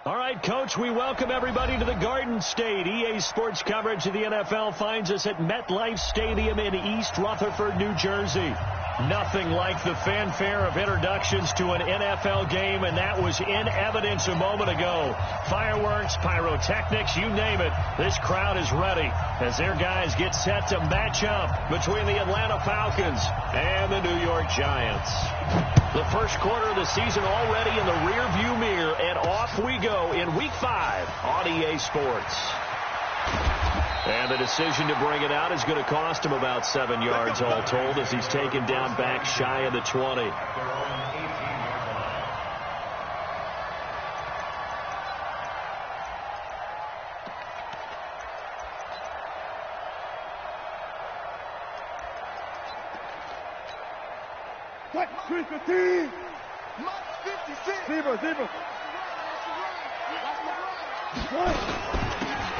All right, Coach, we welcome everybody to the Garden State. EA Sports coverage of the NFL finds us at MetLife Stadium in East Rutherford, New Jersey. Nothing like the fanfare of introductions to an NFL game, and that was in evidence a moment ago. Fireworks, pyrotechnics, you name it. This crowd is ready as their guys get set to match up between the Atlanta Falcons and the New York Giants. The first quarter of the season already in the rearview mirror, and off we go in Week 5 on EA Sports. And the decision to bring it out is going to cost him about 7 yards all told as he's taken down back shy of the 20.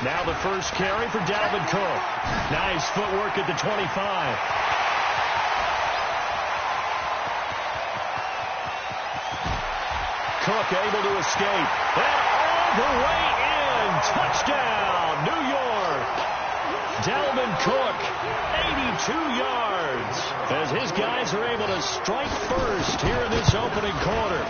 Now the first carry for Dalvin Cook. Nice footwork at the 25. Cook able to escape. And all the way in. Touchdown, New York. Dalvin Cook, 82 yards. As his guys are able to strike first here in this opening quarter.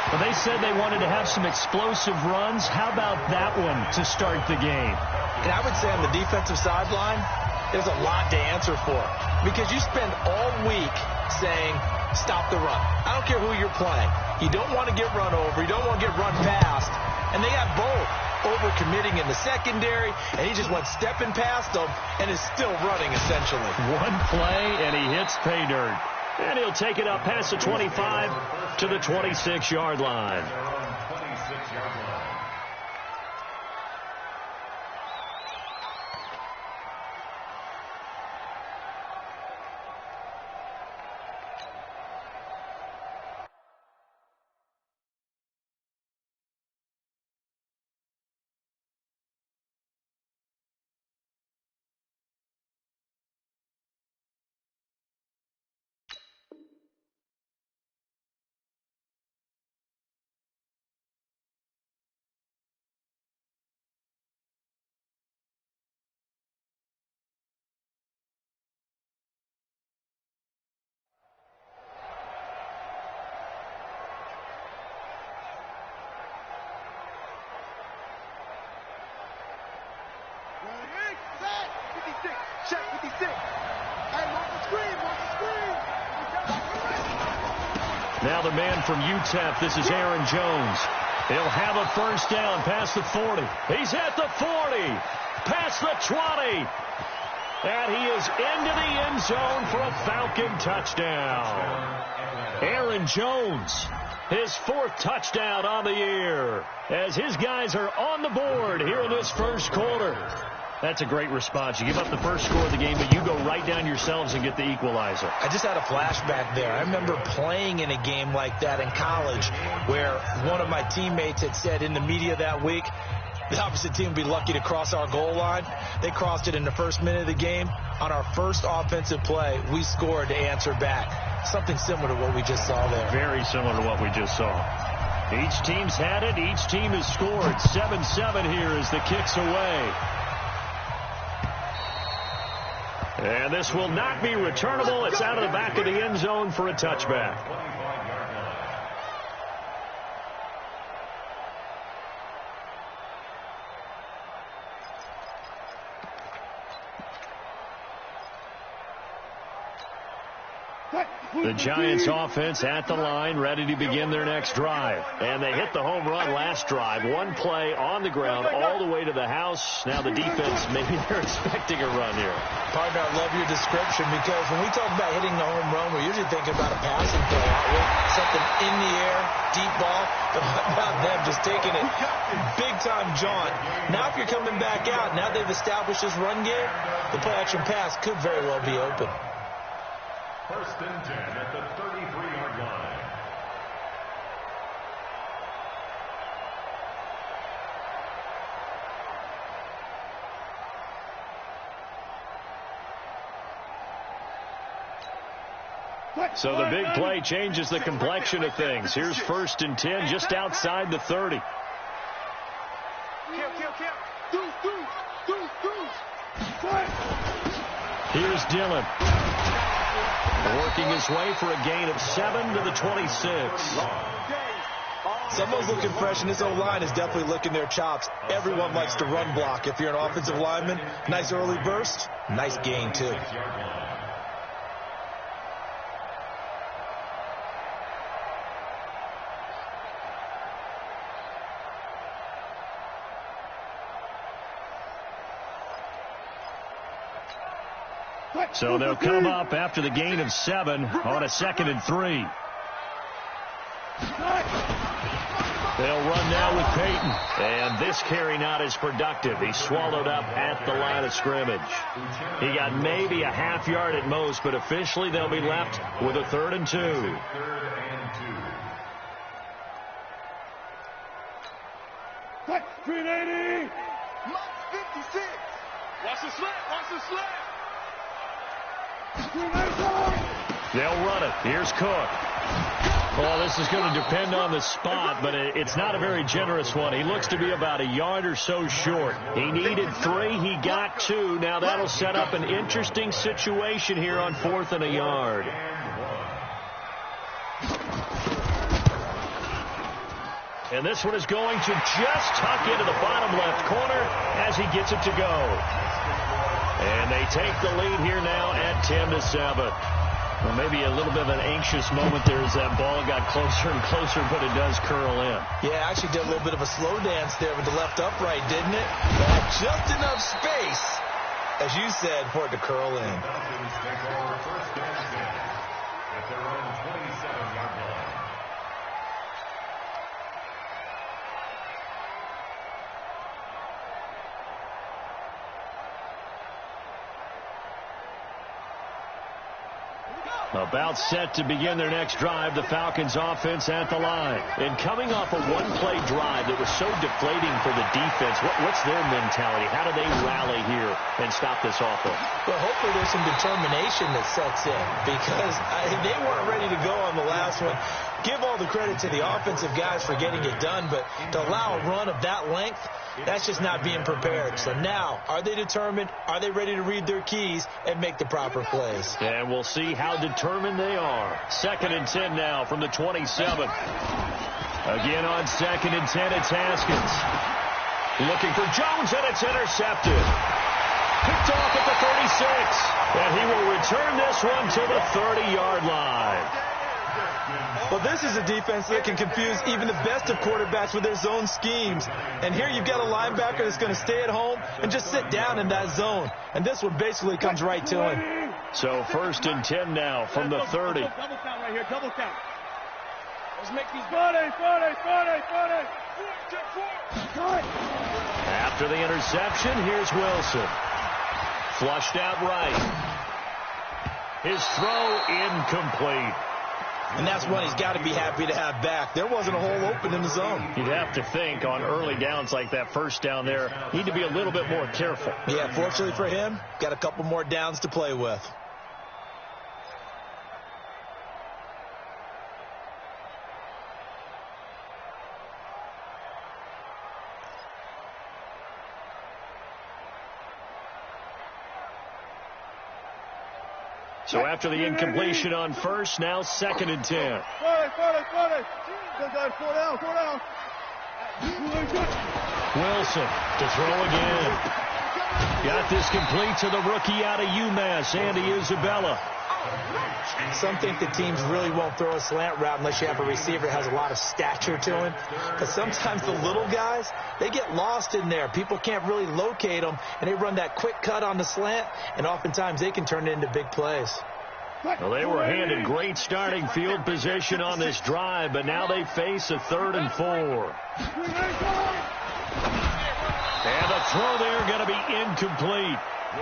Well, they said they wanted to have some explosive runs. How about that one to start the game? And I would say on the defensive sideline, there's a lot to answer for. Because you spend all week saying, stop the run. I don't care who you're playing. You don't want to get run over. You don't want to get run past. And they got both. Over-committing in the secondary, and he just went stepping past them and is still running, essentially. One play, and he hits pay dirt. And he'll take it up past the 25 to the 26-yard line. Now the man from UTEP, this is Aaron Jones. He'll have a first down past the 40. He's at the 40, past the 20. And he is into the end zone for a Falcon touchdown. Aaron Jones, his 4th touchdown on the year, as his guys are on the board here in this first quarter. That's a great response. You give up the first score of the game, but you go right down yourselves and get the equalizer. I just had a flashback there. I remember playing in a game like that in college where one of my teammates had said in the media that week, the opposite team would be lucky to cross our goal line. They crossed it in the first minute of the game. On our first offensive play, we scored to answer back. Something similar to what we just saw there. Very similar to what we just saw. Each team's had it. Each team has scored. 7-7 here as the kick's away. And this will not be returnable. It's out of the back of the end zone for a touchback. The Giants offense at the line, ready to begin their next drive. And they hit the home run last drive. One play on the ground all the way to the house. Now the defense, maybe they're expecting a run here. Partner, I love your description because when we talk about hitting the home run, we're usually thinking about a passing play, aren't we? Something in the air, deep ball. But how about them just taking it big-time jaunt? Now if you're coming back out, now they've established this run game, the play-action pass could very well be open. First and 10 at the 33-yard line. So the big play changes the complexion of things. Here's 1st and 10 just outside the 30. Here's Dillon. Working his way for a gain of 7 to the 26. Someone's looking fresh, and this O-line is definitely licking their chops. Everyone likes to run block. If you're an offensive lineman, nice early burst, nice gain, too. So they'll come up after the gain of 7 on a 2nd and 3. They'll run now with Peyton. And this carry not as productive. He's swallowed up at the line of scrimmage. He got maybe a half yard at most, but officially they'll be left with a 3rd and 2. Green 80. 56. Watch the slant. Watch the slant. They'll run it. Here's Cook. Well, this is going to depend on the spot, but it's not a very generous one. He looks to be about a yard or so short. He needed 3. He got 2. Now that'll set up an interesting situation here on 4th and a yard. And this one is going to just tuck into the bottom left corner as he gets it to go. And they take the lead here now at 10-7. Well, maybe a little bit of an anxious moment there as that ball got closer and closer, but it does curl in. Yeah, actually did a little bit of a slow dance there with the left upright, didn't it? But had just enough space, as you said, for it to curl in. At their own 27-yard line. About set to begin their next drive, the Falcons offense at the line. And coming off a one-play drive that was so deflating for the defense, what's their mentality? How do they rally here and stop this offense? Well, hopefully there's some determination that sets in because they weren't ready to go on the last one. Give all the credit to the offensive guys for getting it done, but to allow a run of that length, that's just not being prepared. So now, are they determined? Are they ready to read their keys and make the proper plays? And we'll see how determined they are. 2nd and 10 now from the 27. Again on 2nd and 10, it's Haskins. Looking for Jones, and it's intercepted. Picked off at the 36. And he will return this one to the 30-yard line. Well, this is a defense that can confuse even the best of quarterbacks with their zone schemes. And here you've got a linebacker that's going to stay at home and just sit down in that zone. And this one basically comes right to him. So 1st and 10 now from the 30. Double count right here. Double count. Let's make these 40. After the interception, here's Wilson. Flushed out right. His throw incomplete. And that's one he's got to be happy to have back. There wasn't a hole open in the zone. You'd have to think on early downs like that first down there, need to be a little bit more careful. Yeah, fortunately for him, got a couple more downs to play with. So after the incompletion on 1st, now 2nd and 10. 40. Wilson to throw again. Got this complete to the rookie out of UMass, Andy Isabella. Some think the teams really won't throw a slant route unless you have a receiver that has a lot of stature to him. Because sometimes the little guys, they get lost in there. People can't really locate them, and they run that quick cut on the slant, and oftentimes they can turn it into big plays. Well, they were handed great starting field position on this drive, but now they face a 3rd and 4. And the throw there going to be incomplete.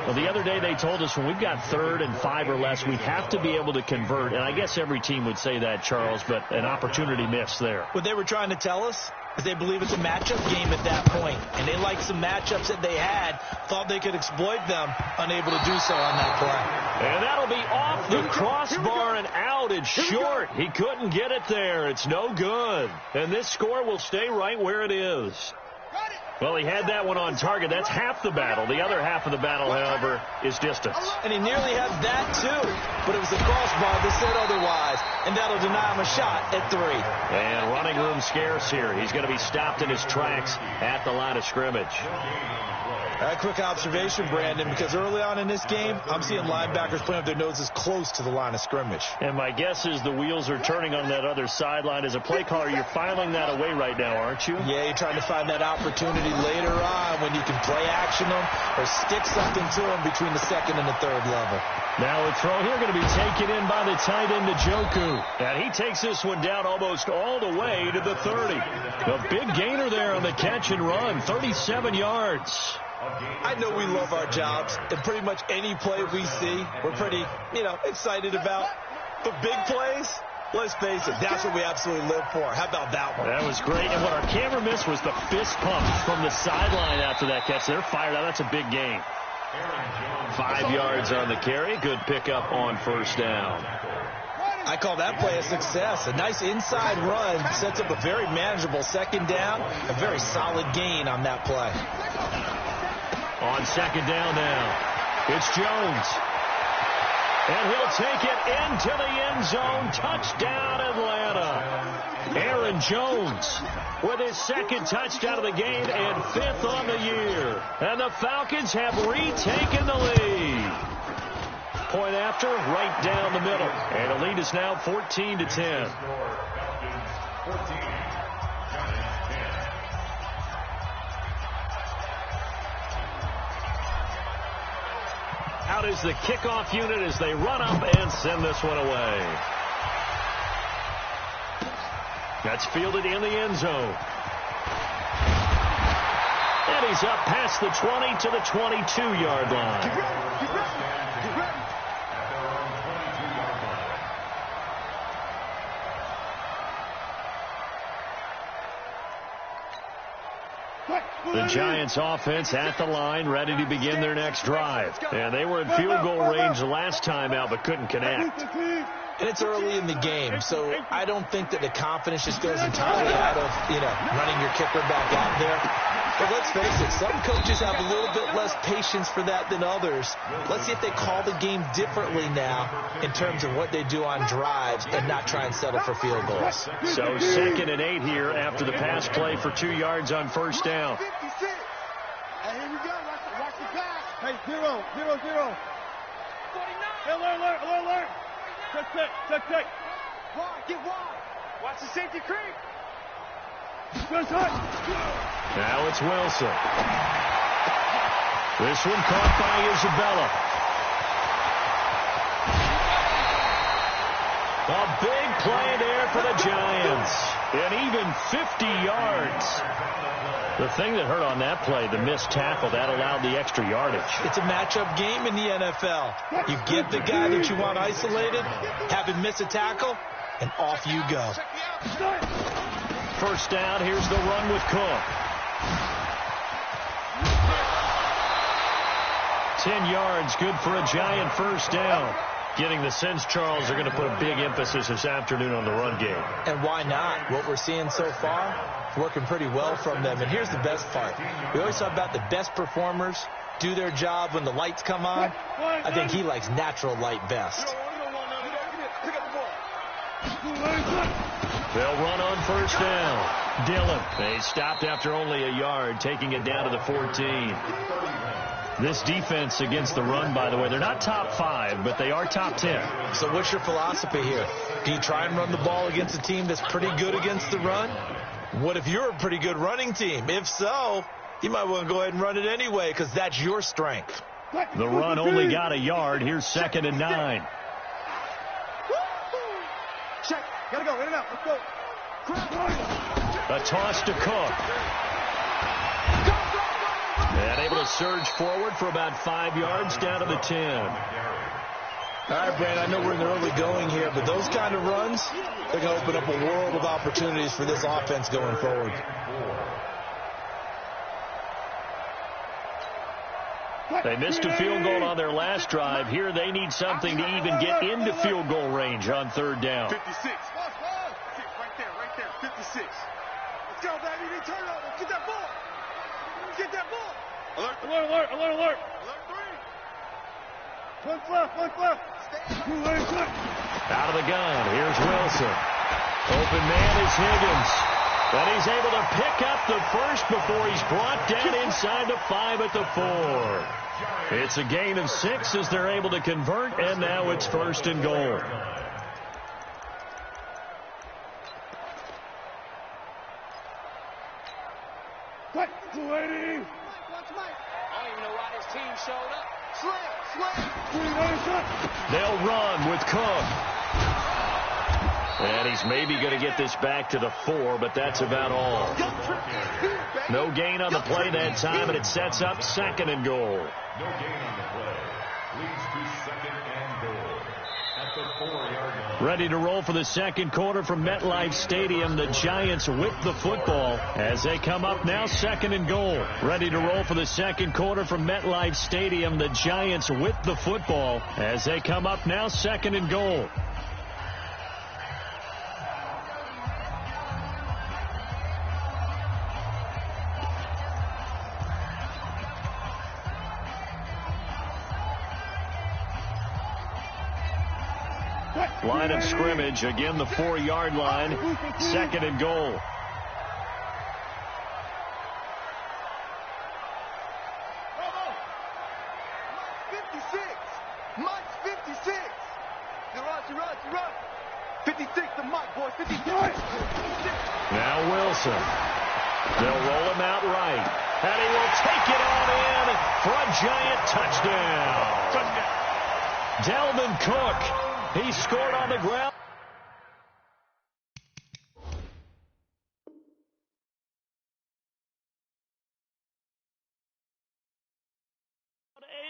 Well, the other day they told us when we've got 3rd and 5 or less, we have to be able to convert. And I guess every team would say that, Charles, but an opportunity missed there. What they were trying to tell us, Because they believe it's a matchup game at that point. And they like some matchups that they had, thought they could exploit them, unable to do so on that play. And that'll be off the crossbar and out. It's short. He couldn't get it there. It's no good. And this score will stay right where it is. Well, he had that one on target. That's half the battle. The other half of the battle, however, is distance. And he nearly has that, too. But it was the crossbar that said otherwise. And that'll deny him a shot at 3. And running room scarce here. He's going to be stopped in his tracks at the line of scrimmage. A quick observation, Brandon, because early on in this game, I'm seeing linebackers putting up their noses close to the line of scrimmage. And my guess is the wheels are turning on that other sideline. As a play caller, you're filing that away right now, aren't you? Yeah, you're trying to find that opportunity later on when you can play action them or stick something to them between the second and the third level. Now a throw here going to be taken in by the tight end, Njoku. And he takes this one down almost all the way to the 30. A big gainer there on the catch and run, 37 yards. I know we love our jobs, and pretty much any play we see, we're pretty, excited about. But big plays, let's face it, that's what we absolutely live for. How about that one? That was great. And what our camera missed was the fist pump from the sideline after that catch. They're fired out. That's a big gain. 5 yards on the carry. Good pickup on first down. I call that play a success. A nice inside run sets up a very manageable second down. A very solid gain on that play. On second down now, it's Jones. And he'll take it into the end zone. Touchdown, Atlanta. Aaron Jones with his second touchdown of the game and 5th on the year. And the Falcons have retaken the lead. Point after, right down the middle. And the lead is now 14-10. Out is the kickoff unit as they run up and send this one away. That's fielded in the end zone. And he's up past the 20 to the 22-yard line. The Giants offense at the line, ready to begin their next drive. And they were in field goal range the last time out, but couldn't connect. And it's early in the game, so I don't think that the confidence just goes entirely out of, running your kicker back out there. But let's face it, some coaches have a little bit less patience for that than others. Let's see if they call the game differently now in terms of what they do on drives and not try and settle for field goals. So 2nd and 8 here after the pass play for 2 yards on first down. Hey, here we go. Watch the pass. Hey, 0. Hey, alert. Check. Wide, get wide. Watch the safety creep. Now it's Wilson. This one caught by Isabella. A big play there for the Giants. And even 50 yards. The thing that hurt on that play, the missed tackle, that allowed the extra yardage. It's a matchup game in the NFL. You get the guy that you want isolated, have him miss a tackle, and off you go. First down, here's the run with Cook. 10 yards, good for a Giant first down. Getting the sense, Charles, they're going to put a big emphasis this afternoon on the run game. And why not? What we're seeing so far, working pretty well from them. And here's the best part. We always talk about the best performers do their job when the lights come on. I think he likes natural light best. They'll run on first down. Dillon, they stopped after only a yard, taking it down to the 14. This defense against the run, by the way, they're not top 5, but they are top 10. So what's your philosophy here? Do you try and run the ball against a team that's pretty good against the run? What if you're a pretty good running team? If so, you might want to go ahead and run it anyway because that's your strength. The run only got a yard. Here's 2nd and 9. Check. Gotta go. In and out. Let's go. A toss to Cook. And able to surge forward for about 5 yards down to the 10. All right, Brandon, I know we're in the early going here, but those kind of runs, they're going to open up a world of opportunities for this offense going forward. They missed a field goal on their last drive. Here they need something to even get into field goal range on third down. 56. Right there. 56. Let's go, baby. We turn over. Get that ball. Get that ball. Alert. Alert 3. One left. Out of the gun. Here's Wilson. Open man is Higgins. And he's able to pick up the first before he's brought down inside the 5 at the 4. It's a gain of 6 as they're able to convert, and now it's 1st and goal. What? 280. I don't even know why this team showed up. Slam. They'll run with Cook. And he's maybe going to get this back to the 4, but that's about all. No gain on the play that time, and it sets up 2nd and goal. No gain on the play. Leads to 2nd and goal at the 4-yard line. Ready to roll for the second quarter from MetLife Stadium. The Giants whip the football as they come up now 2nd and goal. Ready to roll for the second quarter from MetLife Stadium. The Giants whip the football as they come up now 2nd and goal. Line of scrimmage, again the 4-yard line, 2nd and goal. Mike's 56. You run. 56 to Mike, boy. 56. Now Wilson. They'll roll him out right. And he will take it on in for a Giant touchdown. Dalvin Cook. He scored on the ground.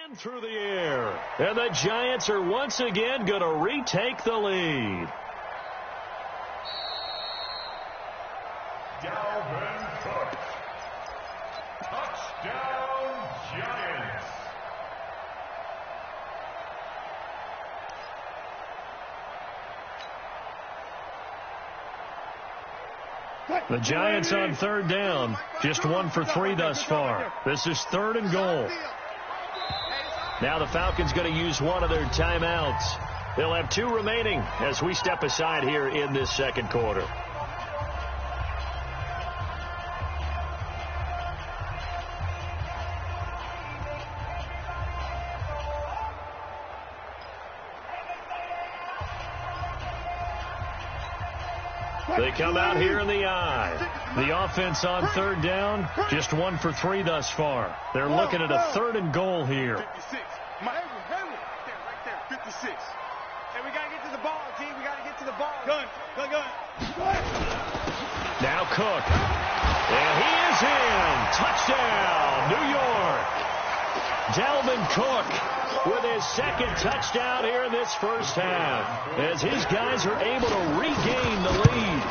And through the air. And the Giants are once again going to retake the lead. Dalvin Cook. Touchdown, Giants. The Giants on third down. Just 1 for 3 thus far. This is 3rd and goal. Now the Falcons going to use one of their timeouts. They'll have 2 remaining as we step aside here in this second quarter. They come out here in the eye. The offense on third down, just 1 for 3 thus far. They're looking at a 3rd and goal here. 56. Right there. 56. Hey, we got to get to the ball, G. We got to get to the ball. Gun. Now Cook. And he is in. Touchdown, New York. Dalvin Cook with his 2nd touchdown here in this first half as his guys are able to regain the lead.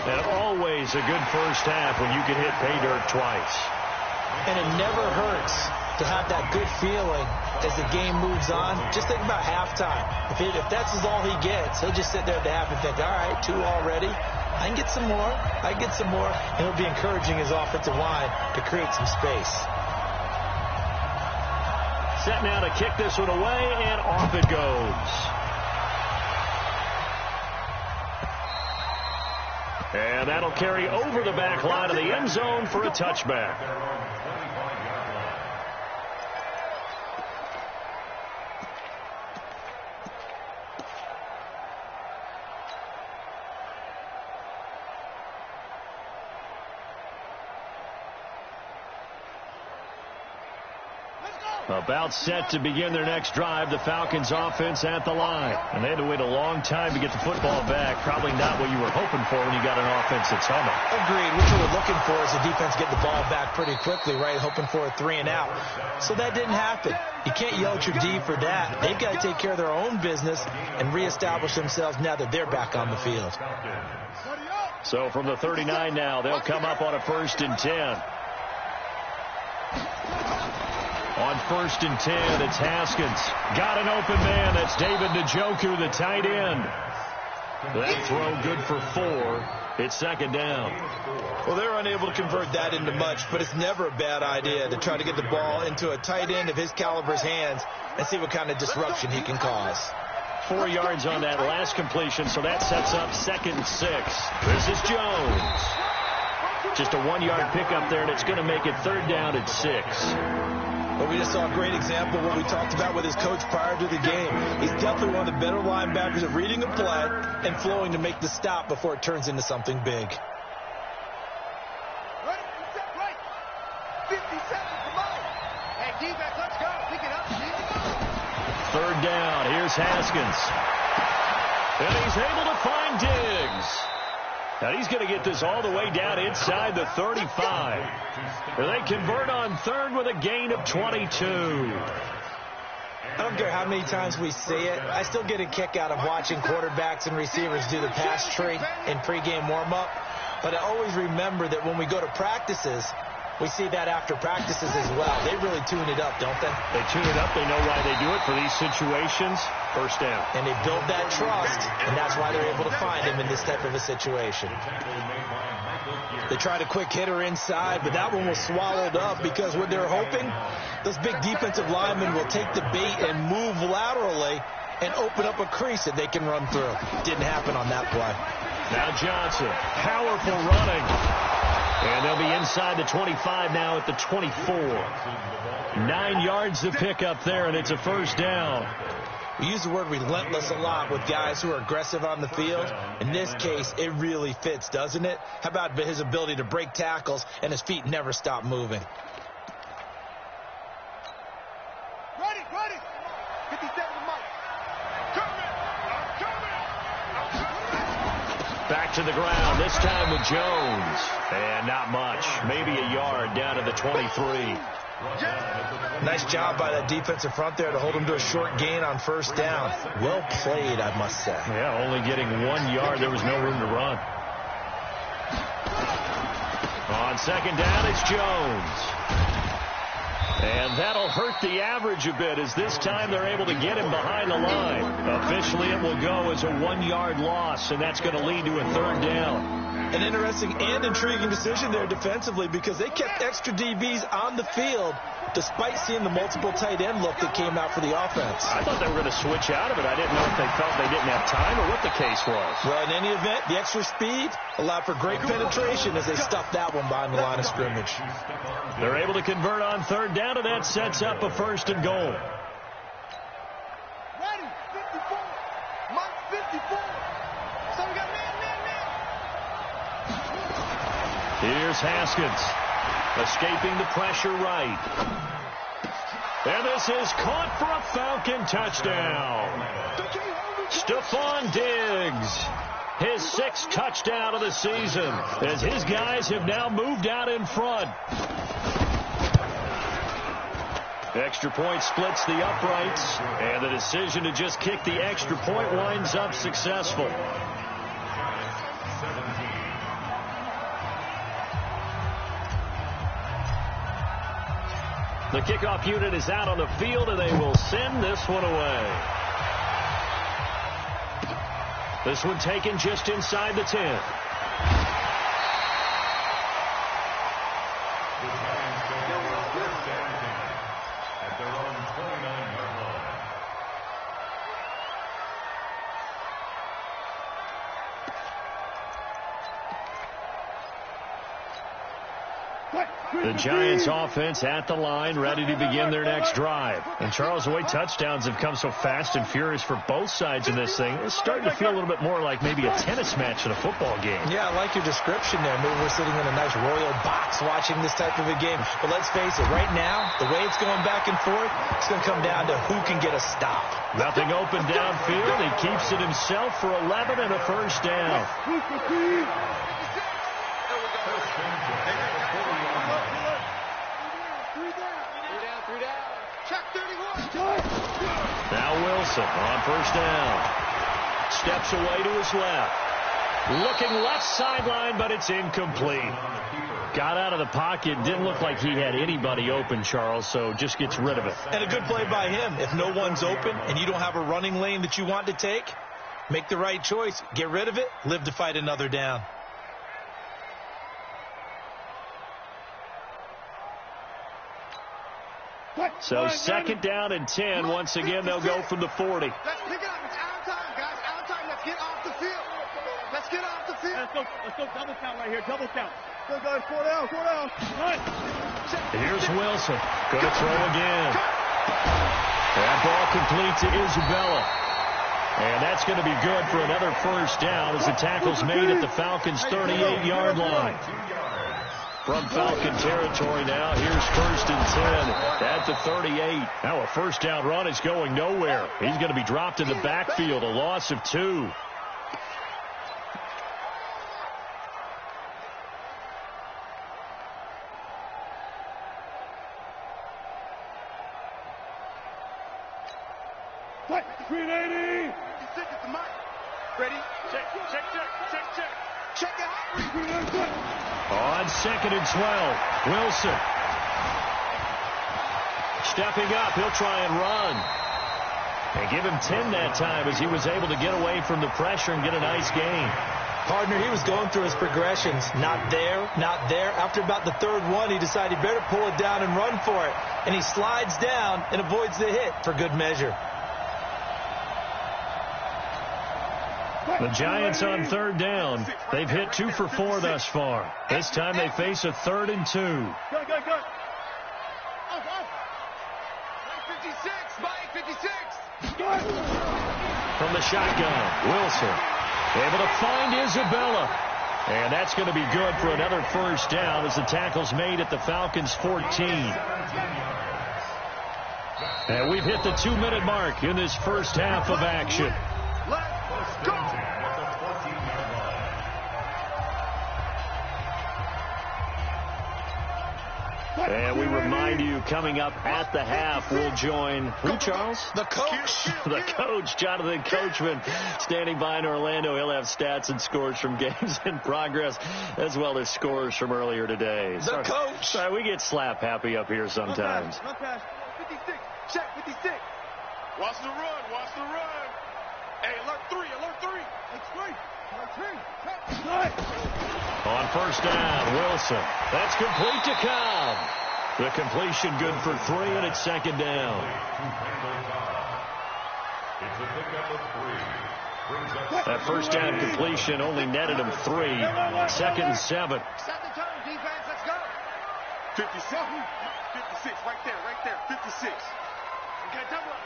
And always a good first half when you can hit pay dirt twice. And it never hurts to have that good feeling as the game moves on. Just think about halftime. If that's all he gets, he'll just sit there at the half and think, all right, 2 already. I can get some more. And he'll be encouraging his offensive line to create some space. Set now to kick this one away, and off it goes. And that'll carry over the back line of the end zone for a touchback. About set to begin their next drive, the Falcons offense at the line. And they had to wait a long time to get the football back. Probably not what you were hoping for when you got an offense that's humming. Agreed. What you were looking for is the defense get the ball back pretty quickly, right? Hoping for a 3-and-out. So that didn't happen. You can't yell at your D for that. They've got to take care of their own business and reestablish themselves now that they're back on the field. So from the 39 now, they'll come up on a 1st and 10. On 1st and 10, it's Haskins. Got an open man. That's David Njoku, the tight end. That throw good for 4. It's 2nd down. Well, they're unable to convert that into much, but it's never a bad idea to try to get the ball into a tight end of his caliber's hands and see what kind of disruption he can cause. 4 yards on that last completion, so that sets up 2nd and 6. This is Jones. Just a 1-yard pickup there, and it's going to make it 3rd down at 6. Well, we just saw a great example of what we talked about with his coach prior to the game. He's definitely one of the better linebackers at reading a play and flowing to make the stop before it turns into something big. Right, 50 seconds to go. Hey, defense, let's go. Pick it up. 3rd down. Here's Haskins. And he's able to find Diggs. And he's going to get this all the way down inside the 35. They convert on 3rd with a gain of 22. I don't care how many times we see it. I still get a kick out of watching quarterbacks and receivers do the pass tree in pregame warm-up. But I always remember that when we go to practices, we see that after practices as well. They really tune it up, don't they? They tune it up. They know why they do it for these situations. 1st down. And they build that trust, and that's why they're able to find him in this type of a situation. They tried a quick hitter inside, but that one was swallowed up because what they're hoping, those big defensive linemen will take the bait and move laterally and open up a crease that they can run through. Didn't happen on that play. Now Johnson, powerful running. And they'll be inside the 25 now at the 24. 9 yards to pick up there, and it's a 1st down. We use the word relentless a lot with guys who are aggressive on the field. In this case, it really fits, doesn't it? How about his ability to break tackles and his feet never stop moving? Ready. 50 seconds to Mike. Back to the ground, this time with Jones. And not much. Maybe a yard down to the 23. Nice job by that defensive front there to hold him to a short gain on 1st down. Well played, I must say. Yeah, only getting 1 yard. There was no room to run. On 2nd down, it's Jones. And that'll hurt the average a bit as this time they're able to get him behind the line. Officially, it will go as a 1-yard loss, and that's going to lead to a 3rd down. An interesting and intriguing decision there defensively because they kept extra DBs on the field despite seeing the multiple tight end look that came out for the offense. I thought they were going to switch out of it. I didn't know if they felt they didn't have time or what the case was. Well, in any event, the extra speed allowed for great penetration as they stuffed that one behind the line of scrimmage. They're able to convert on 3rd down, and that sets up a 1st and goal. Ready, 54. Mike, 54. So we got man. Here's Haskins, escaping the pressure right. And this is caught for a Falcon touchdown. Stephon Diggs, his 6th touchdown of the season, as his guys have now moved out in front. Extra point splits the uprights, and the decision to just kick the extra point winds up successful. The kickoff unit is out on the field, and they will send this one away. This one taken just inside the 10. The Giants go for a 1st and 10 at their own 29-yard line. The Giants offense at the line, ready to begin their next drive. And Charles, the way touchdowns have come so fast and furious for both sides in this thing, it's starting to feel a little bit more like maybe a tennis match in a football game. Yeah, I like your description there. Maybe we're sitting in a nice royal box watching this type of a game. But let's face it, right now, the way it's going back and forth, it's going to come down to who can get a stop. Nothing open downfield. He keeps it himself for 11 and a first down. Now Wilson on first down. Steps away to his left. Looking left sideline, but it's incomplete. Got out of the pocket. Didn't look like he had anybody open, Charles, so just gets rid of it. And a good play by him. If no one's open and you don't have a running lane that you want to take, make the right choice. Get rid of it. Live to fight another down. So second down and 10. Once again, they'll go from the 40. Let's pick it up. It's out of time, guys. Out of time. Let's get off the field. Let's get off the field. Let's go double count right here. Double count. Go, guys. 4 down. 4 down. Run. Here's Wilson. Going to throw again. That ball complete to Isabella. And that's going to be good for another first down as the tackle's made at the Falcons' 38-yard line. From Falcon territory now, here's first and 10 at the 38. Now a first down run is going nowhere. He's going to be dropped in the backfield, a loss of 2. What? 380. Check at the mark. Ready? Check. Check it out. On second and 12, Wilson. Stepping up, he'll try and run. And give him 10 that time as he was able to get away from the pressure and get a nice gain. Partner, he was going through his progressions. Not there, not there. After about the third one, he decided he better pull it down and run for it. And he slides down and avoids the hit for good measure. The Giants on third down. They've hit 2 for 4 thus far. This time they face a 3rd and 2. Go. Off. 56. Mike 56. From the shotgun, Wilson able to find Isabella. And that's going to be good for another first down as the tackle's made at the Falcons' 14. And we've hit the 2-minute mark in this first half of action. Let's go. And we remind you, coming up at the half, we'll join who, Charles? The coach. The coach, Jonathan Coachman, standing by in Orlando. He'll have stats and scores from games in progress, as well as scores from earlier today. Coach. Sorry, we get slap happy up here sometimes. No pass. 56. Check 56. Watch the run. Hey, alert 3. On first down, Wilson. That's complete to Cobb. The completion good for 3, and it's second down. That first down completion only netted him 3. Second and 7. Set the tone, defense. Let's go. 57. 56. Right there. 56. Okay, double up.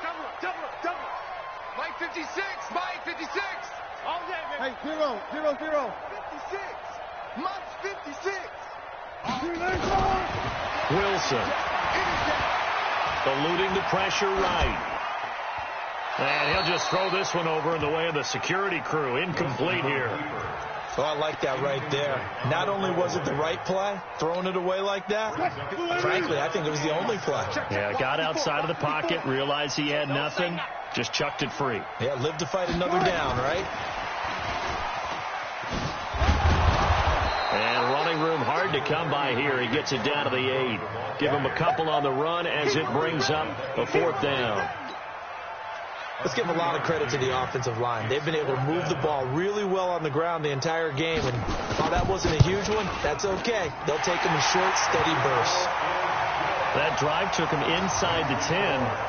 Mike 56. Mike 56. All day, man. Hey, 0. 56. Mike's 56. Wilson eluding the pressure right. And he'll just throw this one over in the way of the security crew. Incomplete here. Oh, I like that right there. Not only was it the right play, throwing it away like that, frankly, I think it was the only play. Yeah, got outside of the pocket, realized he had nothing, just chucked it free. Yeah, live to fight another down, right? And running room hard to come by here. He gets it down to the 8. Give him a couple on the run as it brings up a 4th down. Let's give a lot of credit to the offensive line. They've been able to move the ball really well on the ground the entire game. And while that wasn't a huge one, that's okay. They'll take them in short, steady bursts. That drive took him inside the 10.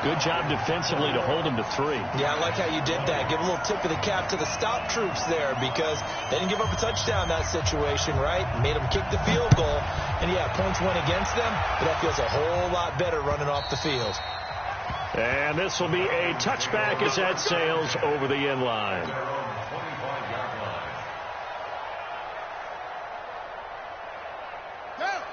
Good job defensively to hold him to 3. Yeah, I like how you did that. Give a little tip of the cap to the stop troops there because they didn't give up a touchdown in that situation, right? Made them kick the field goal. And, yeah, points went against them, but that feels a whole lot better running off the field. And this will be a touchback as that sails over the end line.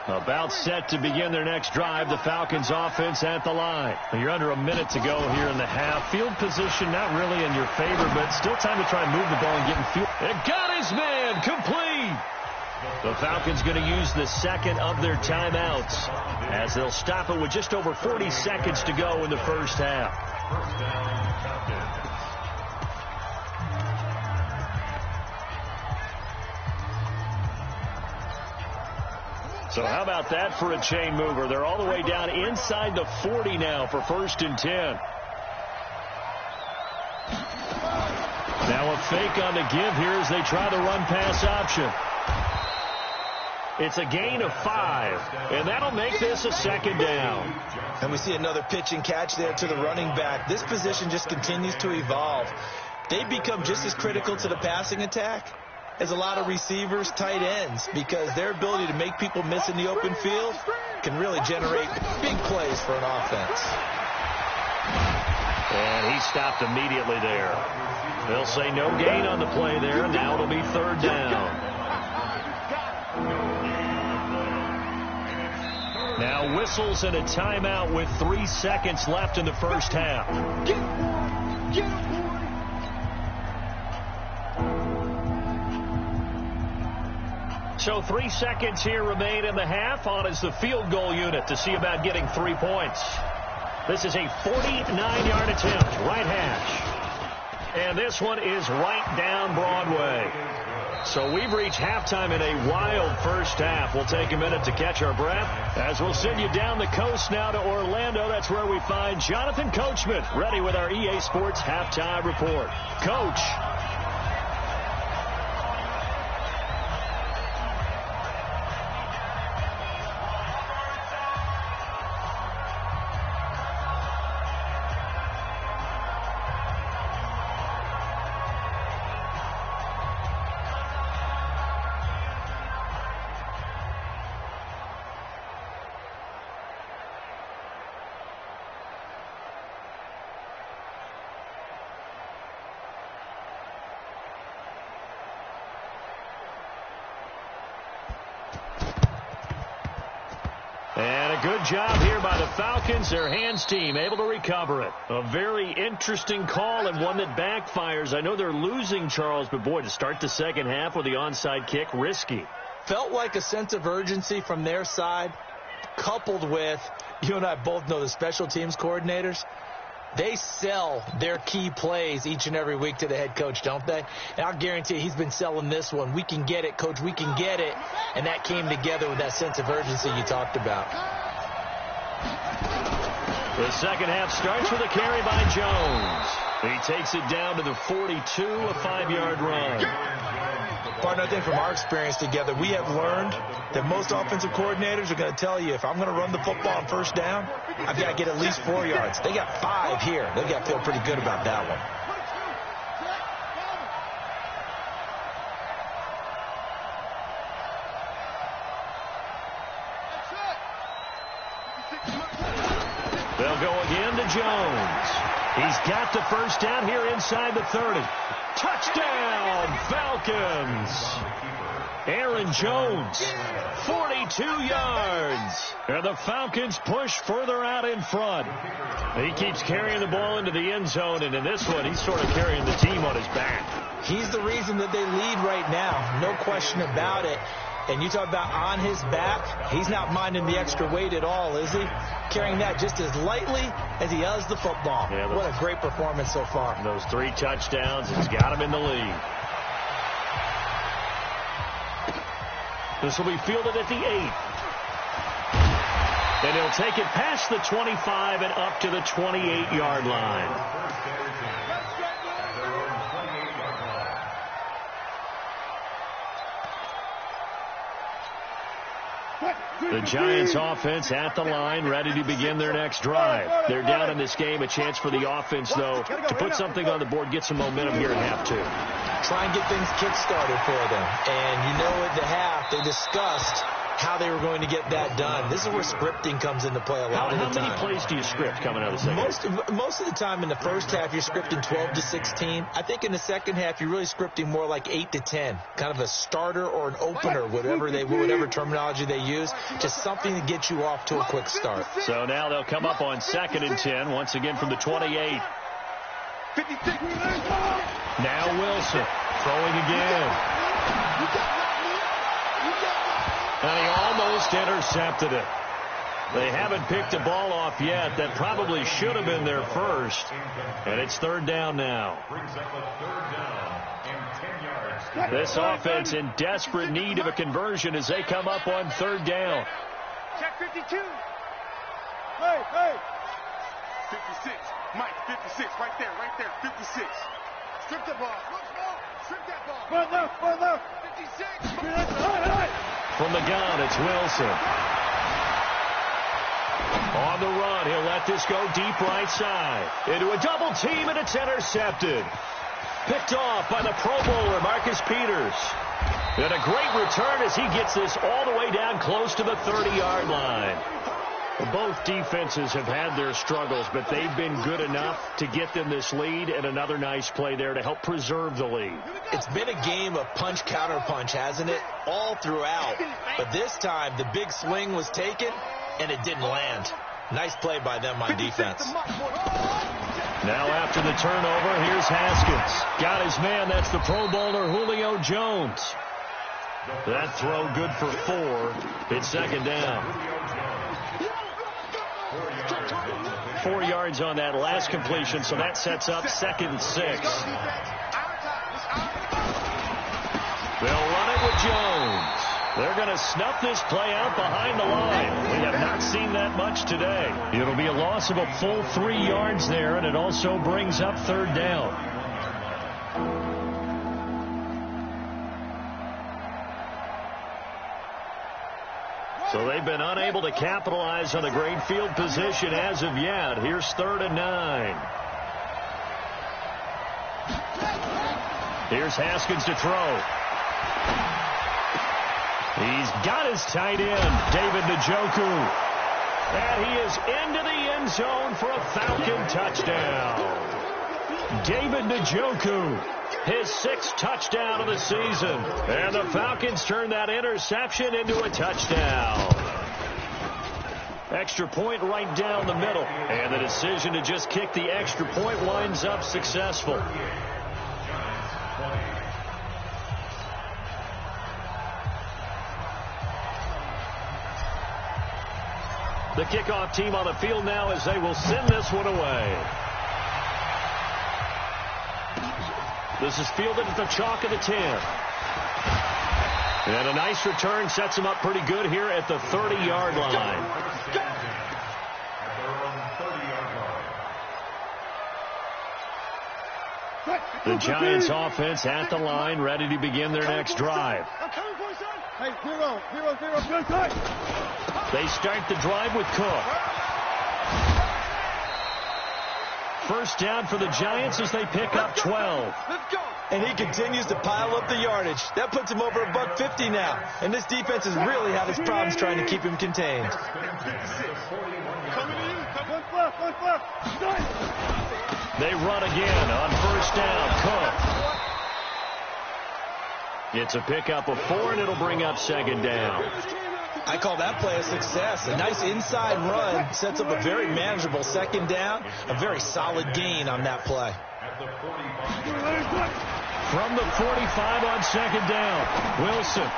About set to begin their next drive, the Falcons offense at the line. You're under a minute to go here in the half. Field position not really in your favor, but still time to try and move the ball and get in field. It got his man complete. The Falcons going to use the second of their timeouts as they'll stop it with just over 40 seconds to go in the first half. First down, Falcons. So how about that for a chain mover? They're all the way down inside the 40 now for 1st and 10. Now a fake on the give here as they try the run-pass option. It's a gain of 5, and that'll make this a 2nd down. And we see another pitch and catch there to the running back. This position just continues to evolve. They become just as critical to the passing attack as a lot of receivers, tight ends, because their ability to make people miss in the open field can really generate big plays for an offense. And he stopped immediately there. They'll say no gain on the play there. Now it'll be 3rd down. Now whistles and a timeout with 3 seconds left in the first half. So 3 seconds here remain in the half. On is the field goal unit to see about getting 3 points. This is a 49-yard attempt, right hash. And this one is right down Broadway. So we've reached halftime in a wild first half. We'll take a minute to catch our breath as we'll send you down the coast now to Orlando. That's where we find Jonathan Coachman ready with our EA Sports halftime report. Coach. And a good job here by the Falcons, their hands team, able to recover it. A very interesting call and one that backfires. I know they're losing, Charles, but boy, to start the second half with the onside kick, risky. Felt like a sense of urgency from their side, coupled with, you and I both know the special teams coordinators. They sell their key plays each and every week to the head coach, don't they? And I'll guarantee you he's been selling this one. We can get it, coach, we can get it. And that came together with that sense of urgency you talked about. The second half starts with a carry by Jones. He takes it down to the 42, a 5-yard run. Partner, I think from our experience together, we have learned that most offensive coordinators are going to tell you, if I'm going to run the football on first down, I've got to get at least 4 yards. They got 5 here. They've got to feel pretty good about that one. They'll go again to Jones. He's got the first down here inside the 30. Touchdown, Falcons. Aaron Jones, 42 yards. And the Falcons push further out in front. He keeps carrying the ball into the end zone, and in this one, he's sort of carrying the team on his back. He's the reason that they lead right now, no question about it. And you talk about on his back, he's not minding the extra weight at all, is he? Carrying that just as lightly as he does the football. Yeah, what a great performance so far. Those 3 touchdowns has got him in the lead. This will be fielded at the 8. And he'll take it past the 25 and up to the 28-yard line. The Giants offense at the line, ready to begin their next drive. They're down in this game. A chance for the offense, though, to put something on the board, get some momentum here in half two. Try and get things kick-started for them. And you know, at the half, they discussed how they were going to get that done. This is where scripting comes into play a lot of the time. How many plays do you script coming out of the second? Most of the time in the first half, you're scripting 12 to 16. I think in the second half, you're really scripting more like 8 to 10. Kind of a starter or an opener, whatever terminology they use. Just something to get you off to a quick start. So now they'll come up on 2nd and 10, once again from the 28. 56. Now Wilson throwing again. And he almost intercepted it. They haven't picked a ball off yet. That probably should have been their first. And it's 3rd down now. This offense in desperate need of a conversion as they come up on 3rd down. Check 52. Hey. 56. Mike, 56. Right there. 56. Strip the ball. Strip that ball. Run left. 56. From the gun, it's Wilson. On the run, he'll let this go deep right side. Into a double team, and it's intercepted. Picked off by the Pro Bowler, Marcus Peters. And a great return as he gets this all the way down close to the 30-yard line. Both defenses have had their struggles, but they've been good enough to get them this lead, and another nice play there to help preserve the lead. It's been a game of punch-counter-punch, hasn't it? All throughout. But this time, the big swing was taken, and it didn't land. Nice play by them on defense. Now after the turnover, here's Haskins. Got his man. That's the Pro Bowler, Julio Jones. That throw good for 4. It's 2nd down. 4 yards on that last completion, so that sets up 2nd and 6. They'll run it with Jones. They're going to snuff this play out behind the line. We have not seen that much today. It'll be a loss of a full 3 yards there, and it also brings up 3rd down. So they've been unable to capitalize on a great field position as of yet. Here's 3rd and 9. Here's Haskins to throw. He's got his tight end, David Njoku. And he is into the end zone for a Falcon touchdown. David Njoku, his 6th touchdown of the season. And the Falcons turn that interception into a touchdown. Extra point right down the middle. And the decision to just kick the extra point winds up successful. The kickoff team on the field now as they will send this one away. This is fielded at the chalk of the 10. And a nice return sets him up pretty good here at the 30-yard line. The Giants offense at the line, ready to begin their next drive. Hey, 0. They start the drive with Cook. First down for the Giants as they pick up 12. And he continues to pile up the yardage. That puts him over $150 now. And this defense has really had its problems trying to keep him contained. They run again on first down. Cook. It's a pickup of 4, and it'll bring up 2nd down. I call that play a success. A nice inside run sets up a very manageable 2nd down. A very solid gain on that play. From the 45 on 2nd down. Wilson.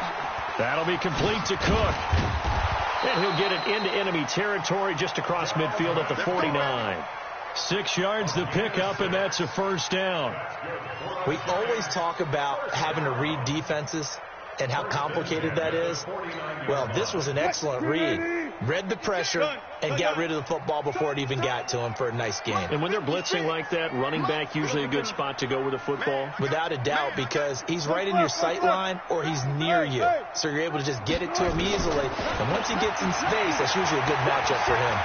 That'll be complete to Cook. And he'll get it into enemy territory just across midfield at the 49. 6 yards the pickup, and that's a first down. We always talk about having to read defenses and how complicated that is. Well, this was an excellent read. read the pressure, and got rid of the football before it even got to him for a nice gain. And when they're blitzing like that, running back usually a good spot to go with a football? Without a doubt, because he's right in your sight line or he's near you. So you're able to just get it to him easily. And once he gets in space, that's usually a good matchup for him.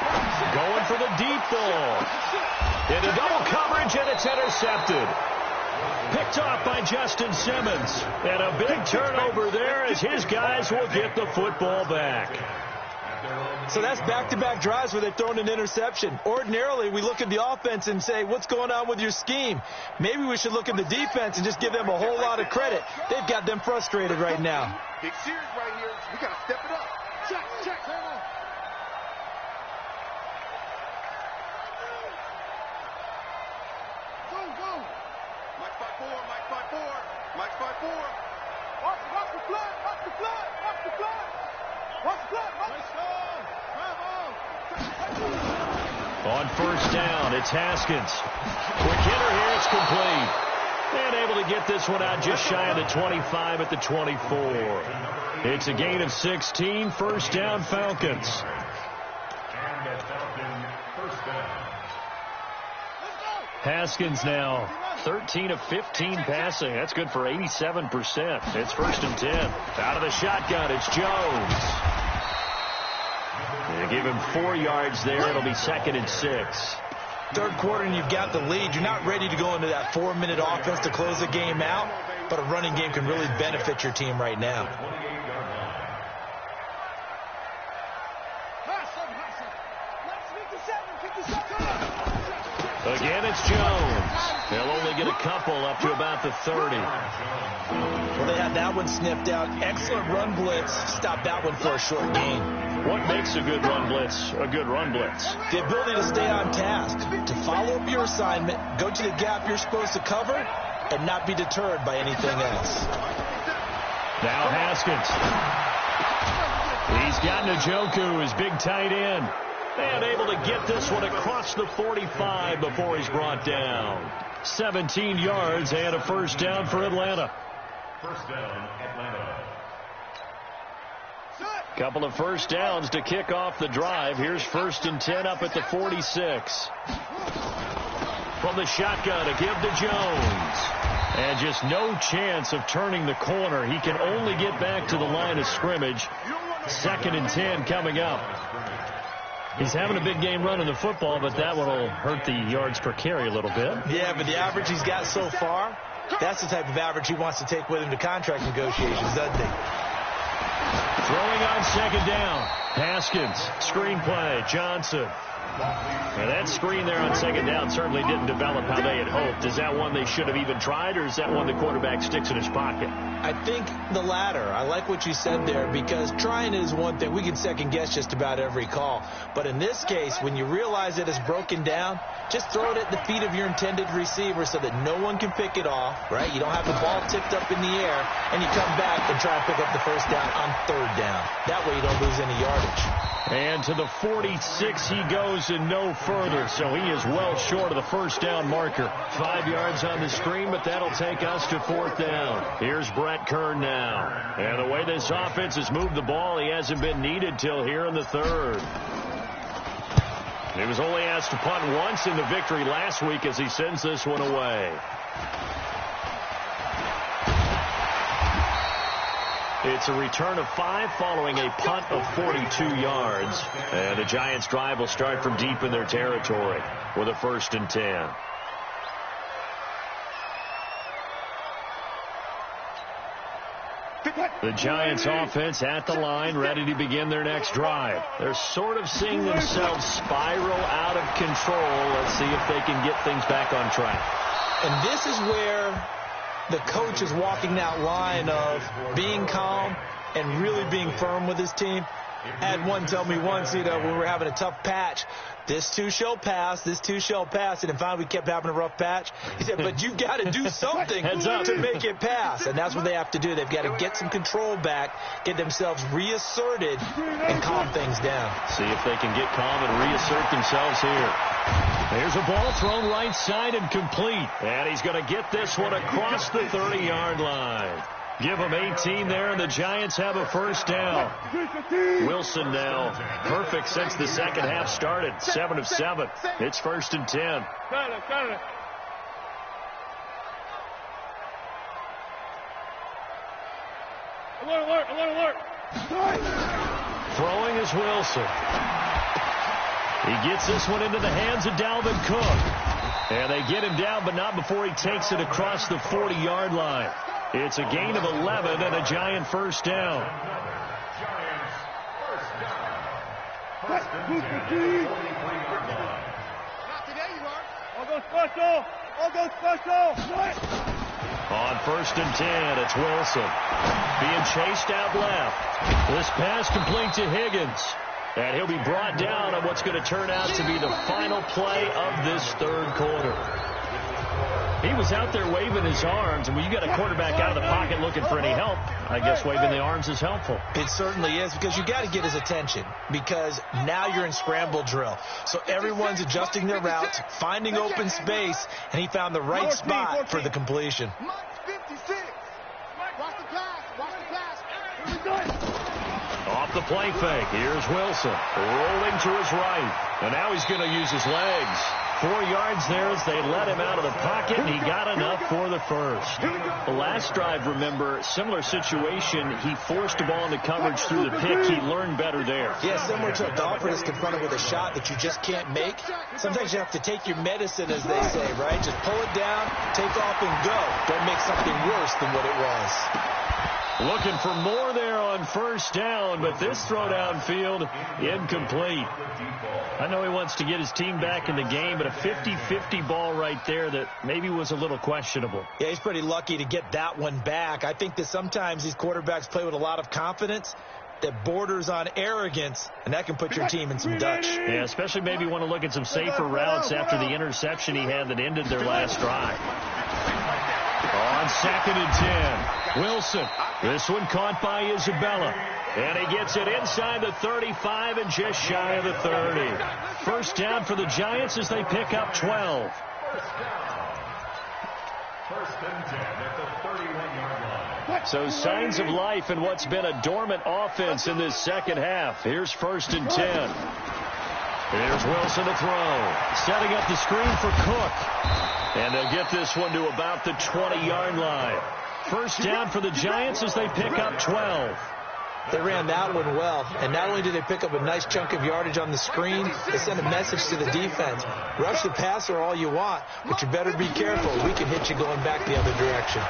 Going for the deep ball. Into double coverage, and it's intercepted. Picked off by Justin Simmons. And a big turnover there as his guys will get the football back. So that's back-to-back drives where they've thrown an interception. Ordinarily, we look at the offense and say, what's going on with your scheme? Maybe we should look at the defense and just give them a whole lot of credit. They've got them frustrated right now. Big series right here. We got to step it up. Check, check. Go, go. Mike 5-4, Mike 5-4, Mike 5-4. Watch the flood, watch the flood, watch the flood. Watch the flood, watch the flood. On first down, it's Haskins. Quick hitter here, it's complete. And able to get this one out just shy of the 25 at the 24. It's a gain of 16, first down Falcons. Haskins now 13 of 15 passing. That's good for 87%. It's first and 10. Out of the shotgun, it's Jones. They give him 4 yards there. It'll be second and 6. Third quarter and you've got the lead. You're not ready to go into that 4-minute offense to close the game out, but a running game can really benefit your team right now. Again, it's Jones. They'll only get a couple up to about the 30. Well, they had that one sniffed out. Excellent run blitz. Stop that one for a short gain. What makes a good run blitz a good run blitz? The ability to stay on task, to follow up your assignment, go to the gap you're supposed to cover, and not be deterred by anything else. Now Haskins. He's got Njoku, his big tight end. And able to get this one across the 45 before he's brought down. 17 yards and a first down for Atlanta. First down, Atlanta. Couple of first downs to kick off the drive. Here's first and 10 up at the 46. From the shotgun, a give to Jones. And just no chance of turning the corner. He can only get back to the line of scrimmage. Second and 10 coming up. He's having a big game running the football, but that one will hurt the yards per carry a little bit. Yeah, but the average he's got so far, that's the type of average he wants to take with him to contract negotiations, doesn't he? Throwing on second down. Haskins, screenplay, Johnson. Now that screen there on second down certainly didn't develop how they had hoped. Is that one they should have even tried, or is that one the quarterback sticks in his pocket? I think the latter. I like what you said there, because trying is one thing. We can second guess just about every call. But in this case, when you realize it is broken down, just throw it at the feet of your intended receiver so that no one can pick it off, right? You don't have the ball tipped up in the air, and you come back and try to pick up the first down on third down. That way you don't lose any yardage. And to the 46 he goes and no further, so he is well short of the first down marker. 5 yards on the screen, but that'll take us to fourth down. Here's Brett Kern now. And the way this offense has moved the ball, he hasn't been needed till here in the third. He was only asked to punt once in the victory last week as he sends this one away. It's a return of 5 following a punt of 42 yards. And the Giants' drive will start from deep in their territory with a first and 10. The Giants' offense at the line, ready to begin their next drive. They're sort of seeing themselves spiral out of control. Let's see if they can get things back on track. And this is where the coach is walking that line of being calm and really being firm with his team. I had one tell me once, when we were having a tough patch, this too shall pass, this too shall pass. And then finally we kept having a rough patch. He said, but you've got to do something to make it pass. And that's what they have to do. They've got to get some control back, get themselves reasserted, and calm things down. See if they can get calm and reassert themselves here. There's a ball thrown right side and complete. And he's going to get this one across the 30-yard line. Give them 18 there, and the Giants have a first down. Wilson now perfect since the second half started. 7 of 7. It's 1st and 10. Alert. Throwing is Wilson. He gets this one into the hands of Dalvin Cook. And they get him down, but not before he takes it across the 40-yard line. It's a gain of 11 and a Giant first down. I'll go special. On 1st and 10, it's Wilson. Being chased out left. This pass complete to Higgins. And he'll be brought down on what's going to turn out to be the final play of this third quarter. He was out there waving his arms, and when you got a quarterback out of the pocket looking for any help, I guess waving the arms is helpful. It certainly is, because you got to get his attention, because now you're in scramble drill. So everyone's adjusting their routes, finding open space, and he found the right spot for the completion. Off the play fake, here's Wilson, rolling to his right, and now he's going to use his legs. 4 yards there as they let him out of the pocket, and he got enough for the first. The last drive, remember, similar situation. He forced the ball into coverage through the pick. He learned better there. Yeah, similar to a golfer that's confronted with a shot that you just can't make. Sometimes you have to take your medicine, as they say, right? Just pull it down, take off, and go. Don't make something worse than what it was. Looking for more there on first down, but this throw downfield incomplete. I know he wants to get his team back in the game, but a 50-50 ball right there that maybe was a little questionable. Yeah, he's pretty lucky to get that one back. I think that sometimes these quarterbacks play with a lot of confidence that borders on arrogance, and that can put your team in some Dutch. Yeah, especially maybe want to look at some safer routes after the interception he had that ended their last drive. On 2nd and 10, Wilson. This one caught by Isabella. And he gets it inside the 35 and just shy of the 30. First down for the Giants as they pick up 12. 1st and 10 at the 31-yard line. So signs of life in what's been a dormant offense in this second half. Here's 1st and 10. Here's Wilson to throw. Setting up the screen for Cook. And they'll get this one to about the 20-yard line. First down for the Giants as they pick up 12. They ran that one well, and not only did they pick up a nice chunk of yardage on the screen, they sent a message to the defense. Rush the passer all you want, but you better be careful. We can hit you going back the other direction.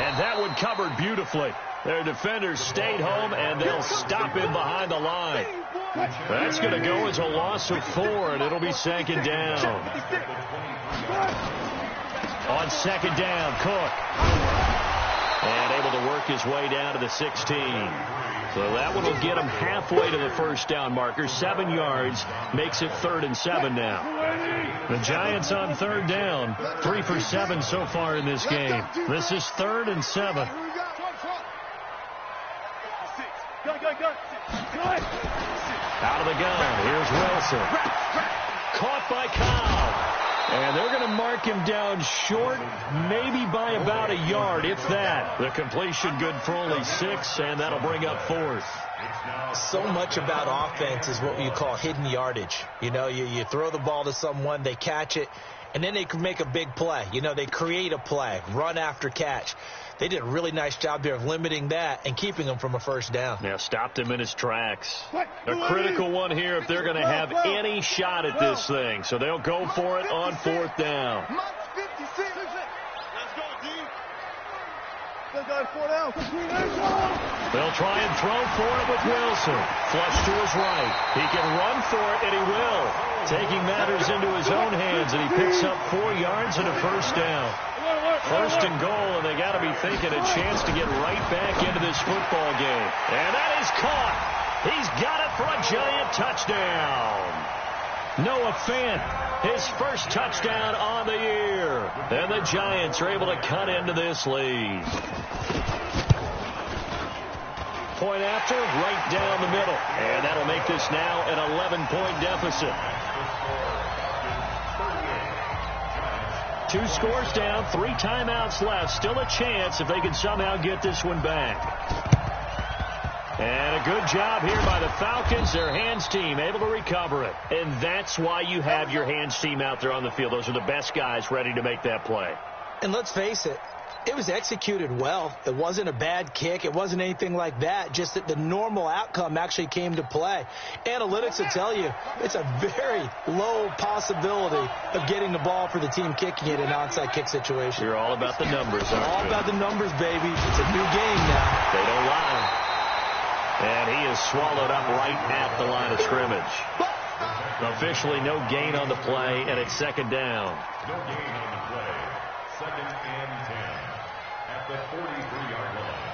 And that one covered beautifully. Their defenders stayed home, and they'll stop him behind the line. That's going to go as a loss of 4, and it'll be 2nd down. On 2nd down, Cook. And able to work his way down to the 16. So that one will get him halfway to the first down marker. 7 yards makes it 3rd and 7 now. The Giants on 3rd down. 3 for 7 so far in this game. This is 3rd and 7. Out of the gun. Here's Wilson. Caught by Kyle. And they're going to mark him down short, maybe by about a yard, if that. The completion good for only 6, and that'll bring up 4th. So much about offense is what you call hidden yardage. You know, you throw the ball to someone, they catch it, and then they can make a big play. You know, they create a play, run after catch. They did a really nice job there of limiting that and keeping him from a first down. Now stopped him in his tracks. A critical one here if they're going to have any shot at this thing. So they'll go for it on 4th down. They'll try and throw for it with Wilson. Flush to his right. He can run for it, and he will. Taking matters into his own hands, and he picks up 4 yards and a first down. 1st and goal, and they got to be thinking a chance to get right back into this football game. And that is caught. He's got it for a Giant touchdown. Noah Fant, his first touchdown on the year. And the Giants are able to cut into this lead. Point after, right down the middle. And that'll make this now an 11-point deficit. 2 scores down, 3 timeouts left. Still a chance if they can somehow get this one back. And a good job here by the Falcons. Their hands team able to recover it. And that's why you have your hands team out there on the field. Those are the best guys ready to make that play. And let's face it, it was executed well. It wasn't a bad kick. It wasn't anything like that. Just that the normal outcome actually came to play. Analytics will tell you it's a very low possibility of getting the ball for the team kicking it in an onside kick situation. You're all about the numbers, aren't you? All about the numbers, baby. It's a new game now. They don't lie. And he is swallowed up right at the line of scrimmage. Officially no gain on the play, and it's 2nd down. No gain on the play. 2nd and 10 at the 43-yard line.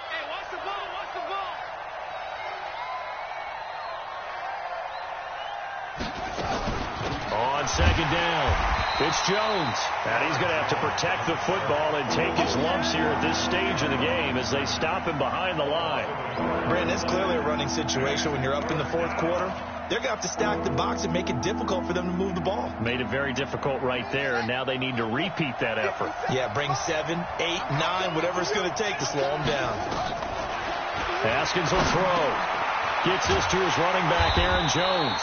Hey, watch the ball, watch the ball. On 2nd down, it's Jones. And he's going to have to protect the football and take his lumps here at this stage of the game as they stop him behind the line. Brandon, it's clearly a running situation when you're up in the 4th quarter. They're going to have to stack the box and make it difficult for them to move the ball. Made it very difficult right there, and now they need to repeat that effort. Yeah, bring 7, 8, 9, whatever it's going to take to slow them down. Haskins will throw. Gets this to his running back, Aaron Jones.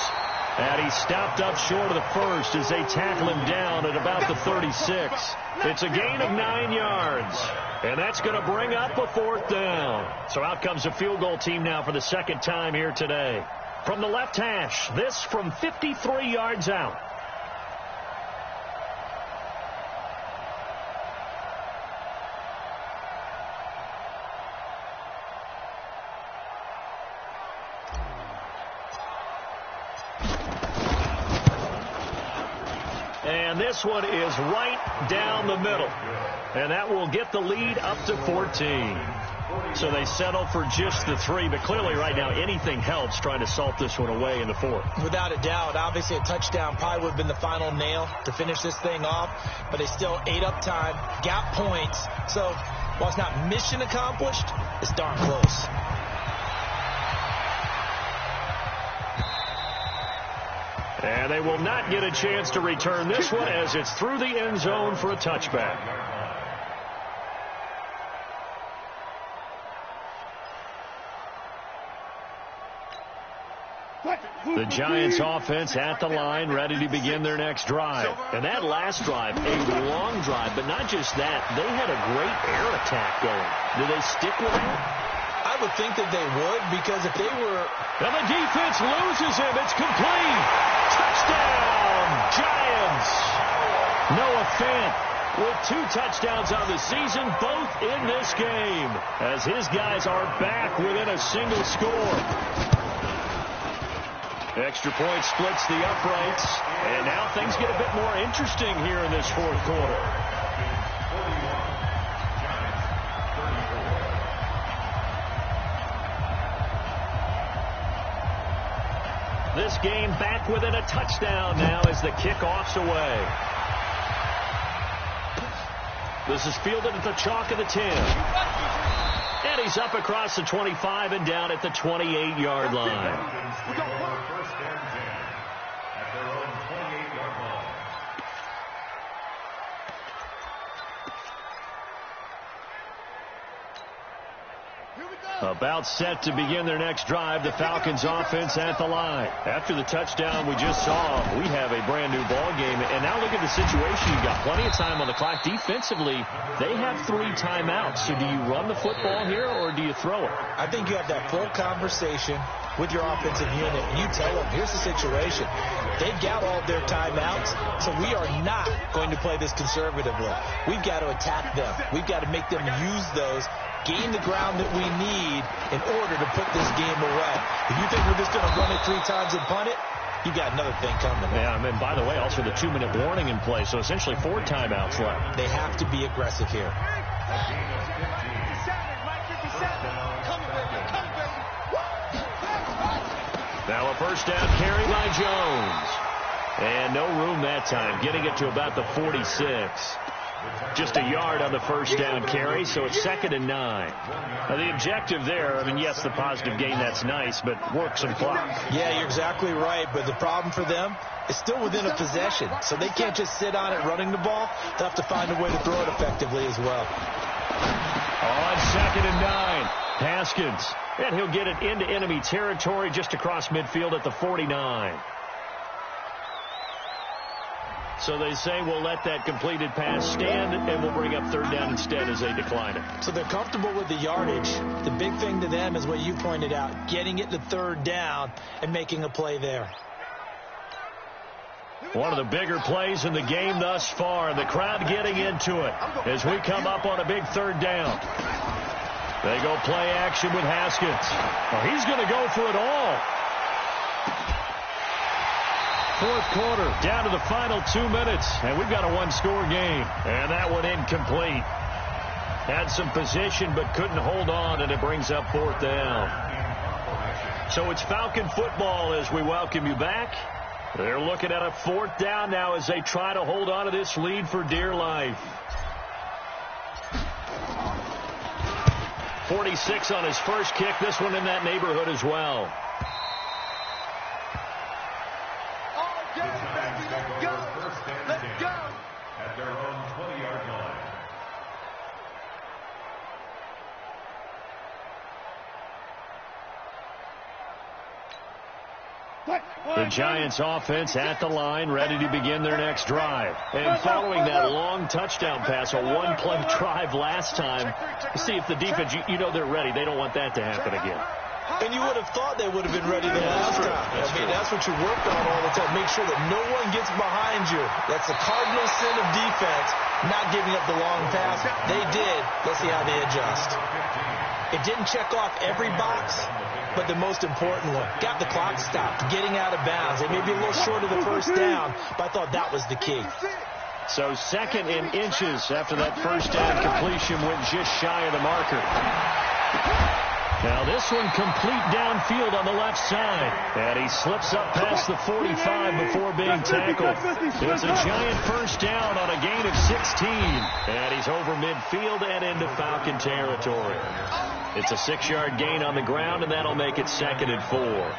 And he stopped up short of the first as they tackle him down at about the 36. It's a gain of 9 yards. And that's going to bring up a 4th down. So out comes the field goal team now for the 2nd time here today. From the left hash, this from 53 yards out. And this one is right down the middle. And that will get the lead up to 14. So they settle for just the 3. But clearly right now anything helps trying to salt this one away in the 4th. Without a doubt. Obviously a touchdown probably would have been the final nail to finish this thing off. But they still ate up time, got points. So while it's not mission accomplished, it's darn close. And they will not get a chance to return this one as it's through the end zone for a touchback. The Giants offense at the line, ready to begin their next drive. And that last drive, a long drive, but not just that. They had a great air attack going. Do they stick with that? I would think that they would, because if they were... And the defense loses him. It's complete. Touchdown, Giants. Noah Fant with 2 touchdowns on the season, both in this game, as his guys are back within a single score. Extra point splits the uprights, and now things get a bit more interesting here in this 4th quarter. This game back within a touchdown now as the kickoff's away. This is fielded at the chalk of the 10. And he's up across the 25 and down at the 28-yard line. First and 10 at their own 28-yard line. About set to begin their next drive, the Falcons offense at the line. After the touchdown we just saw, we have a brand new ball game. And now look at the situation. You've got plenty of time on the clock. Defensively, they have 3 timeouts. So do you run the football here or do you throw it? I think you have that full conversation with your offensive unit. And you tell them, here's the situation. They've got all their timeouts, so we are not going to play this conservatively. We've got to attack them. We've got to make them use those, gain the ground that we need in order to put this game away. If you think we're just going to run it 3 times and punt it, you got another thing coming. Yeah, and by the way, also the 2-minute warning in play, so essentially 4 timeouts left. They have to be aggressive here. Now a first down carry by Jones. And no room that time, getting it to about the 46. Just a yard on the first down carry, so it's 2nd and 9. Now, the objective there, I mean, yes, the positive gain, that's nice, but work some clock. Yeah, you're exactly right, but the problem for them is still within a possession, so they can't just sit on it running the ball. They'll have to find a way to throw it effectively as well. On 2nd and 9, Haskins, and he'll get it into enemy territory just across midfield at the 49. So they say we'll let that completed pass stand, and we'll bring up 3rd down instead as they decline it. So they're comfortable with the yardage. The big thing to them is what you pointed out, getting it to 3rd down and making a play there. One of the bigger plays in the game thus far. The crowd getting into it as we come up on a big 3rd down. They go play action with Haskins. Well, he's going to go for it all. 4th quarter, down to the final 2 minutes, and we've got a 1-score game. And that one incomplete. Had some position, but couldn't hold on, and it brings up 4th down. So it's Falcon football as we welcome you back. They're looking at a 4th down now as they try to hold on to this lead for dear life. 46 on his first kick. This one in that neighborhood as well. Let's go. At their own 20-yard line. The Giants offense at the line, ready to begin their next drive. And following that long touchdown pass, a one-play drive last time, see if the defense, you know they're ready. They don't want that to happen again. And you would have thought they would have been ready the last time. I mean, that's what you worked on all the time. Make sure that no one gets behind you. That's the cardinal sin of defense, not giving up the long pass. They did. Let's see how they adjust. It didn't check off every box, but the most important one. Got the clock stopped, getting out of bounds. They may be a little short of the first down, but I thought that was the key. So 2nd and inches after that first down completion went just shy of the marker. Now this one complete downfield on the left side. And he slips up past the 45 before being tackled. It's a giant first down on a gain of 16. And he's over midfield and into Falcon territory. It's a 6-yard gain on the ground, and that'll make it 2nd and 4.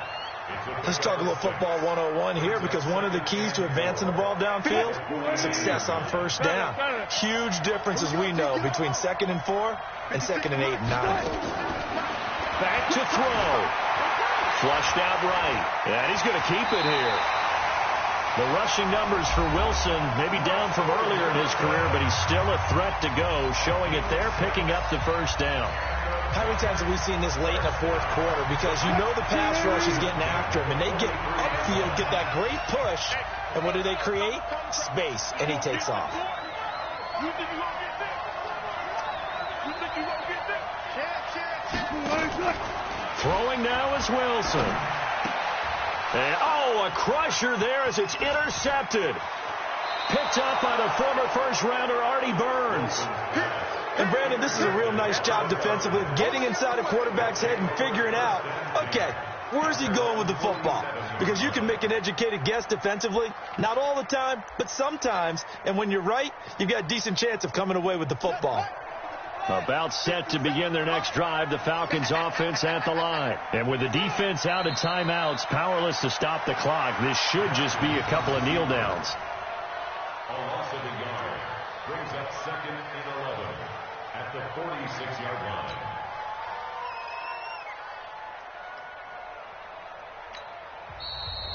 Let's talk a little football 101 here, because one of the keys to advancing the ball downfield, success on first down. Huge difference, as we know, between 2nd and 4 and 2nd and 8 and 9. Back to throw. Flushed out right. And he's going to keep it here. The rushing numbers for Wilson maybe down from earlier in his career, but he's still a threat to go, showing it there, picking up the first down. How many times have we seen this late in the 4th quarter? Because you know the pass rush is getting after him, and they get upfield, get that great push, and what do they create? Space, and he takes off. Throwing now is Wilson. And, a crusher there as it's intercepted. Picked up by the former first-rounder Artie Burns. And, Brandon, this is a real nice job defensively, getting inside a quarterback's head and figuring out, okay, where's he going with the football? Because you can make an educated guess defensively, not all the time, but sometimes. And when you're right, you've got a decent chance of coming away with the football. About set to begin their next drive, the Falcons offense at the line. And with the defense out of timeouts, powerless to stop the clock, this should just be a couple of kneel downs. A loss of a yard brings up 2nd and 11 at the 46-yard line.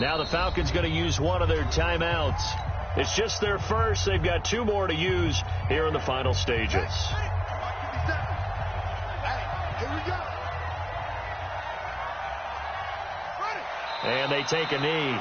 Now the Falcons going to use one of their timeouts. It's just their first. They've got 2 more to use here in the final stages. And they take a knee.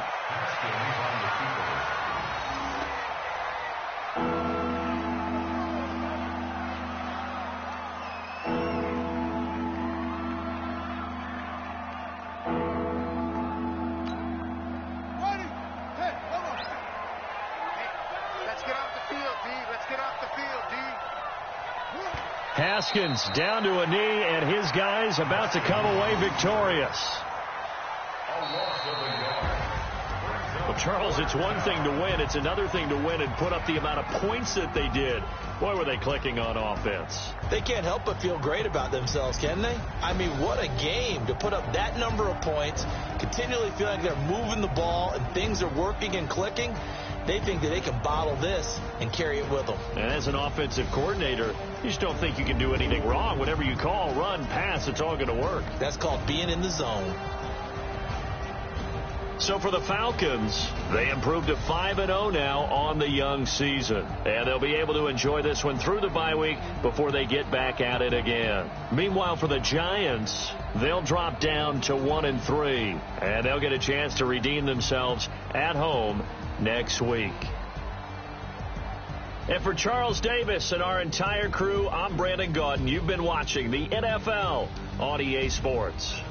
Haskins down to a knee, and his guys about to come away victorious. Well, Charles, it's one thing to win. It's another thing to win and put up the amount of points that they did. Boy, were they clicking on offense. They can't help but feel great about themselves, can they? I mean, what a game to put up that number of points, continually feel like they're moving the ball and things are working and clicking. They think that they can bottle this and carry it with them. And as an offensive coordinator, you just don't think you can do anything wrong. Whatever you call, run, pass, it's all going to work. That's called being in the zone. So for the Falcons, they improved to 5-0 now on the young season. And they'll be able to enjoy this one through the bye week before they get back at it again. Meanwhile, for the Giants, they'll drop down to 1-3. And they'll get a chance to redeem themselves at home next week. And for Charles Davis and our entire crew, I'm Brandon Gaudin. You've been watching the NFL on EA Sports.